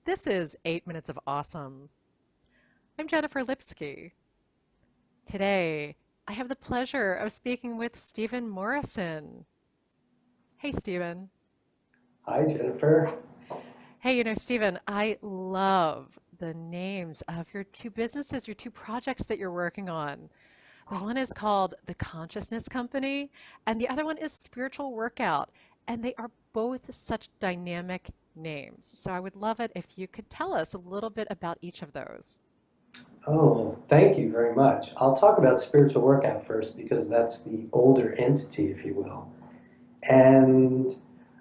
This is 8 Minutes of Awesome. I'm Jennifer Lipsky. Today, I have the pleasure of speaking with Steven Morrison. Hey, Steven. Hi, Jennifer. Hey, Steven, I love the names of your two businesses, your two projects that you're working on. The one is called The Consciousness Company, and the other one is Spiritual Workout. And they are both such dynamic names. So I would love it if you could tell us a little bit about each of those. Oh, thank you very much. I'll talk about spiritual workout first because that's the older entity, if you will. And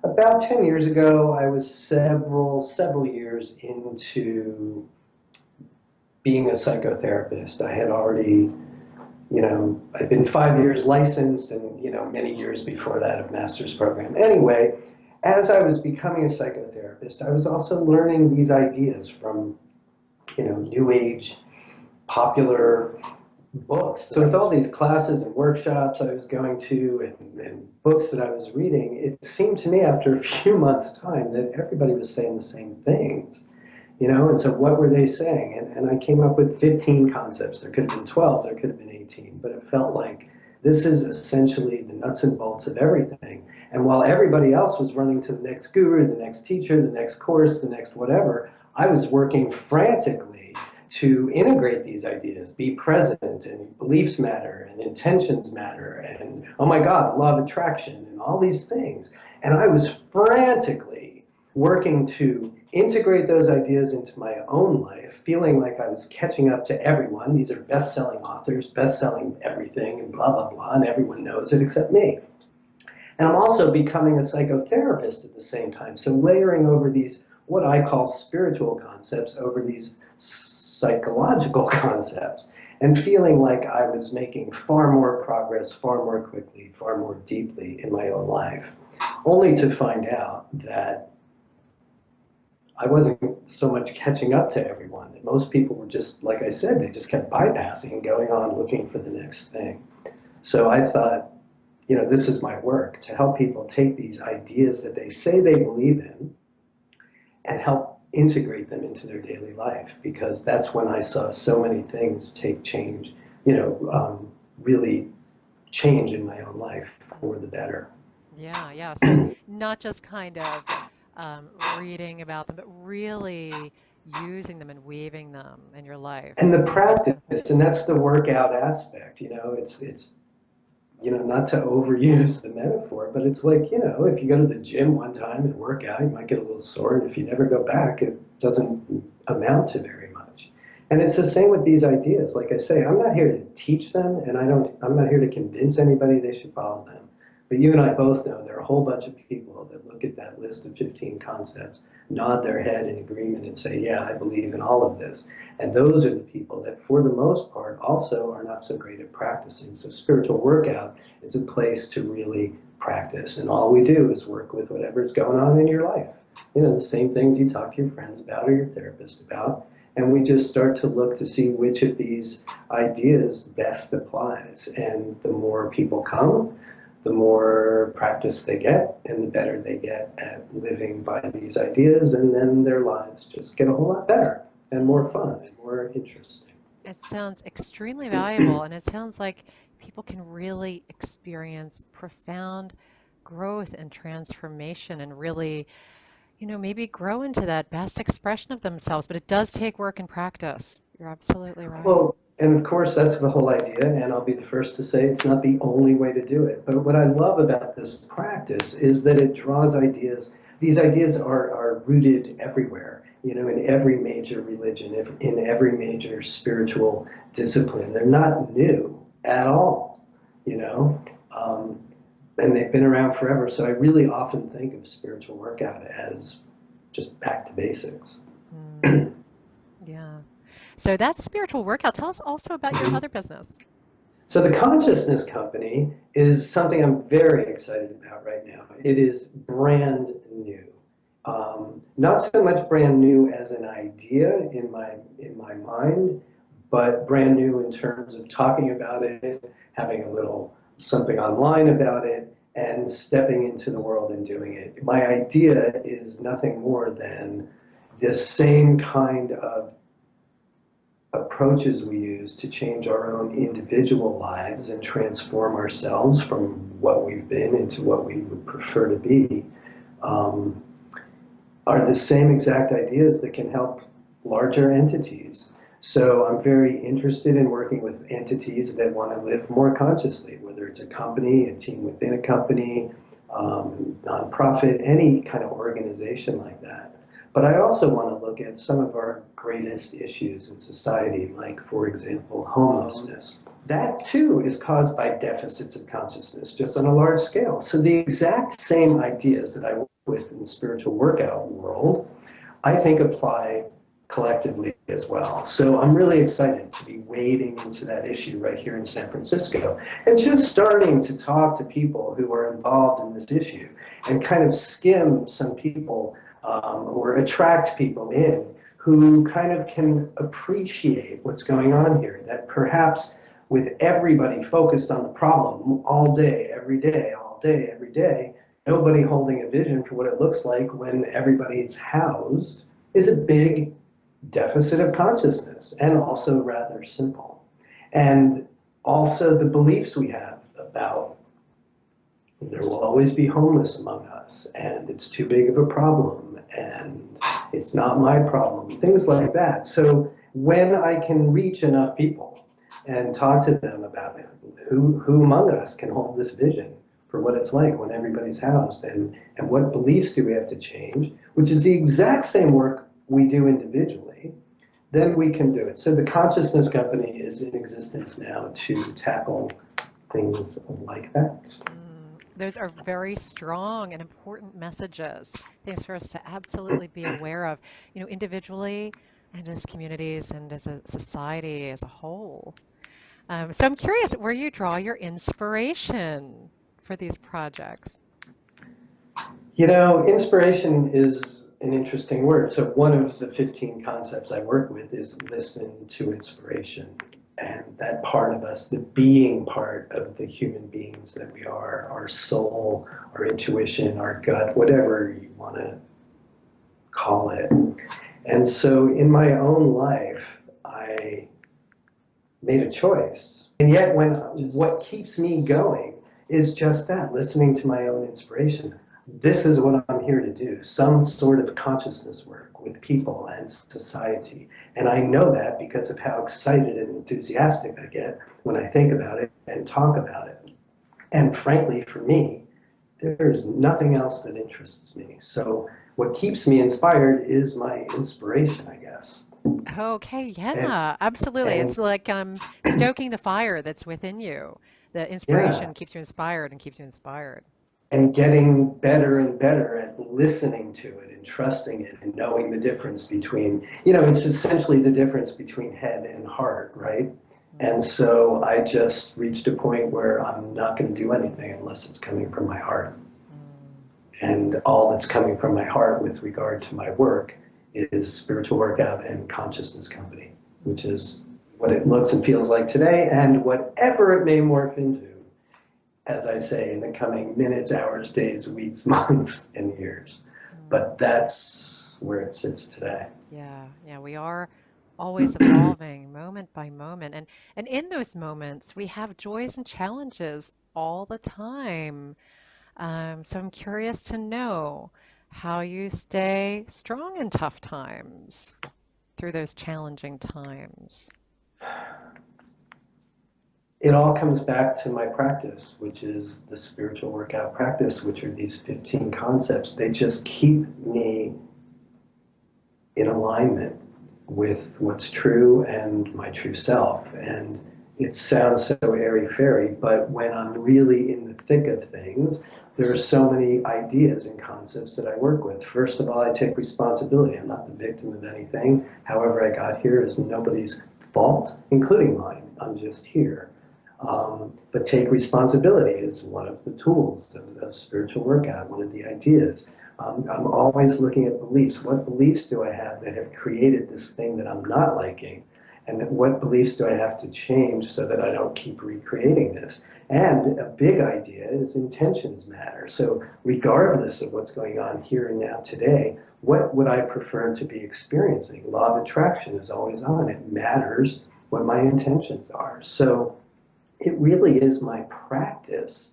about 10 years ago, I was several years into being a psychotherapist. I had already, I'd been 5 years licensed and, many years before that a master's program. Anyway, as I was becoming a psychotherapist, I was also learning these ideas from, new age popular books. So with all these classes and workshops I was going to and books that I was reading, it seemed to me after a few months' time that everybody was saying the same things. And so what were they saying? And I came up with 15 concepts. There could have been 12, there could have been 18, but it felt like this is essentially the nuts and bolts of everything. And while everybody else was running to the next guru, the next teacher, the next course, the next whatever, I was working frantically to integrate these ideas, be present, and beliefs matter, and intentions matter, and oh my God, the law of attraction, and all these things. And I was frantically working to integrate those ideas into my own life, feeling like I was catching up to everyone. These are best-selling authors, best-selling everything, and blah, blah, blah, and everyone knows it except me. And I'm also becoming a psychotherapist at the same time. So layering over these, what I call spiritual concepts, over these psychological concepts, and feeling like I was making far more progress, far more quickly, far more deeply in my own life, only to find out that I wasn't so much catching up to everyone. That most people were just, like I said, they just kept bypassing and going on looking for the next thing. So I thought, this is my work to help people take these ideas that they say they believe in and help integrate them into their daily life, because that's when I saw so many things take change, really change in my own life for the better. Yeah, yeah. So not just kind of reading about them, but really using them and weaving them in your life And the for the best benefit. practice, and that's the workout aspect, it's not to overuse the metaphor, but it's like, if you go to the gym one time and work out, you might get a little sore, and if you never go back, it doesn't amount to very much. And it's the same with these ideas. Like I say, I'm not here to teach them, and I'm not here to convince anybody they should follow them. But you and I both know there are a whole bunch of people that look at that list of 15 concepts, nod their head in agreement, and say, yeah, I believe in all of this. And those are the people that, for the most part, also are not so great at practicing. So spiritual workout is a place to really practice. And all we do is work with whatever's going on in your life. The same things you talk to your friends about or your therapist about. And we just start to look to see which of these ideas best applies. And the more people come, the more practice they get, and the better they get at living by these ideas. And then their lives just get a whole lot better and more fun and more interesting. It sounds extremely valuable, and it sounds like people can really experience profound growth and transformation and really, maybe grow into that best expression of themselves. But it does take work and practice. You're absolutely right. Well, and of course, that's the whole idea, and I'll be the first to say it's not the only way to do it. But what I love about this practice is that it draws ideas. These ideas are rooted everywhere, in every major religion, in every major spiritual discipline. They're not new at all, you know, um, and they've been around forever. So I really often think of spiritual workout as just back to basics. Mm, yeah. So that's spiritual workout. Tell us also about your other business. So the consciousness company is something I'm very excited about right now. It is brand new. Not so much brand new as an idea in my mind, but brand new in terms of talking about it, having a little something online about it, and stepping into the world and doing it. My idea is nothing more than the same kind of approaches we use to change our own individual lives and transform ourselves from what we've been into what we would prefer to be, um, are the same exact ideas that can help larger entities. So I'm very interested in working with entities that want to live more consciously, whether it's a company, a team within a company, nonprofit, any kind of organization like that. But I also want to look at some of our greatest issues in society, like, for example, homelessness. That too is caused by deficits of consciousness, just on a large scale. So the exact same ideas that I work with in the spiritual workout world, I think apply collectively as well. So I'm really excited to be wading into that issue right here in San Francisco and just starting to talk to people who are involved in this issue and kind of skim some people or attract people in who kind of can appreciate what's going on here. That perhaps with everybody focused on the problem all day, every day, all day, every day, nobody holding a vision for what it looks like when everybody's housed is a big deficit of consciousness and also rather simple. And also the beliefs we have about there will always be homeless among us and it's too big of a problem and it's not my problem, things like that. So when I can reach enough people and talk to them about it, who among us can hold this vision for what it's like when everybody's housed and what beliefs do we have to change, which is the exact same work we do individually, then we can do it. So the Consciousness Company is in existence now to tackle things like that. Those are very strong and important messages, things for us to absolutely be aware of, individually and as communities and as a society as a whole. So I'm curious where you draw your inspiration for these projects. Inspiration is an interesting word. So one of the 15 concepts I work with is listen to inspiration. And that part of us, the being part of the human beings that we are, our soul, our intuition, our gut, whatever you want to call it. And so in my own life, I made a choice. And yet what keeps me going is just that, listening to my own inspiration. This is what I'm here to do, some sort of consciousness work with people and society. And I know that because of how excited and enthusiastic I get when I think about it and talk about it. And frankly, for me, there's nothing else that interests me. So what keeps me inspired is my inspiration, I guess. Okay, And, yeah, absolutely. and It's like stoking the fire that's within you. The yeah, inspiration keeps you inspired and keeps you inspired. and getting better and better at listening to it and trusting it and knowing the difference between, it's essentially the difference between head and heart, right? And Mm, so I just reached a point where I'm not going to do anything unless it's coming from my heart. mm. And all that's coming from my heart with regard to my work is spiritual workout and consciousness company, which is what it looks and feels like today and whatever it may morph into, as I say, in the coming minutes, hours, days, weeks, months, and years. Mm. But that's where it sits today. Yeah, yeah, we are always evolving moment by moment. And in those moments, we have joys and challenges all the time. So I'm curious to know how you stay strong in tough times through those challenging times. It all comes back to my practice, which is the spiritual workout practice, which are these 15 concepts. They just keep me in alignment with what's true and my true self. And it sounds so airy-fairy, but when I'm really in the thick of things, there are so many ideas and concepts that I work with. First of all, I take responsibility. I'm not the victim of anything. However I got here is nobody's fault, including mine. I'm just here. But take responsibility is one of the tools of spiritual workout, one of the ideas. I'm always looking at beliefs. What beliefs do I have that have created this thing that I'm not liking? And what beliefs do I have to change so that I don't keep recreating this? And a big idea is intentions matter. So regardless of what's going on here and now today, what would I prefer to be experiencing? Law of attraction is always on. It matters what my intentions are. So it really is my practice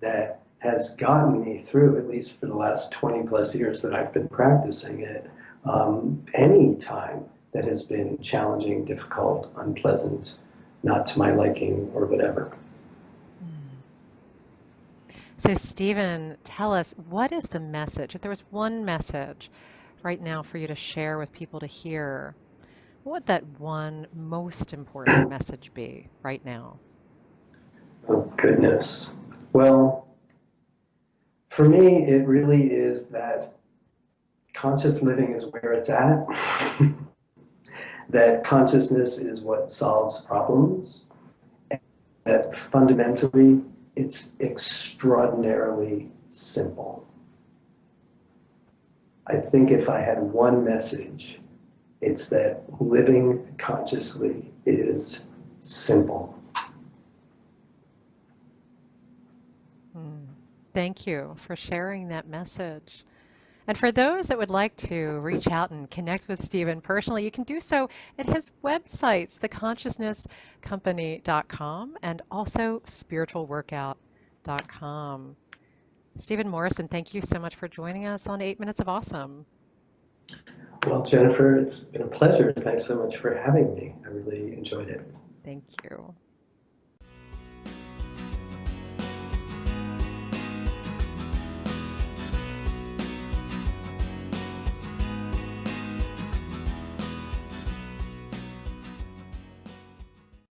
that has gotten me through, at least for the last 20 plus years that I've been practicing it, any time that has been challenging, difficult, unpleasant, not to my liking, or whatever. So, Stephen, tell us, what is the message? If there was one message right now for you to share with people to hear, what would that one most important message be right now? Oh, goodness. Well, for me, it really is that conscious living is where it's at, that consciousness is what solves problems, that fundamentally it's extraordinarily simple. I think if I had one message, it's that living consciously is simple. Mm. Thank you for sharing that message. And for those that would like to reach out and connect with Stephen personally, you can do so at his websites, theconsciousnesscompany.com and also spiritualworkout.com. Stephen Morrison, thank you so much for joining us on 8 Minutes of Awesome. Well, Jennifer, it's been a pleasure. Thanks so much for having me. I really enjoyed it. Thank you.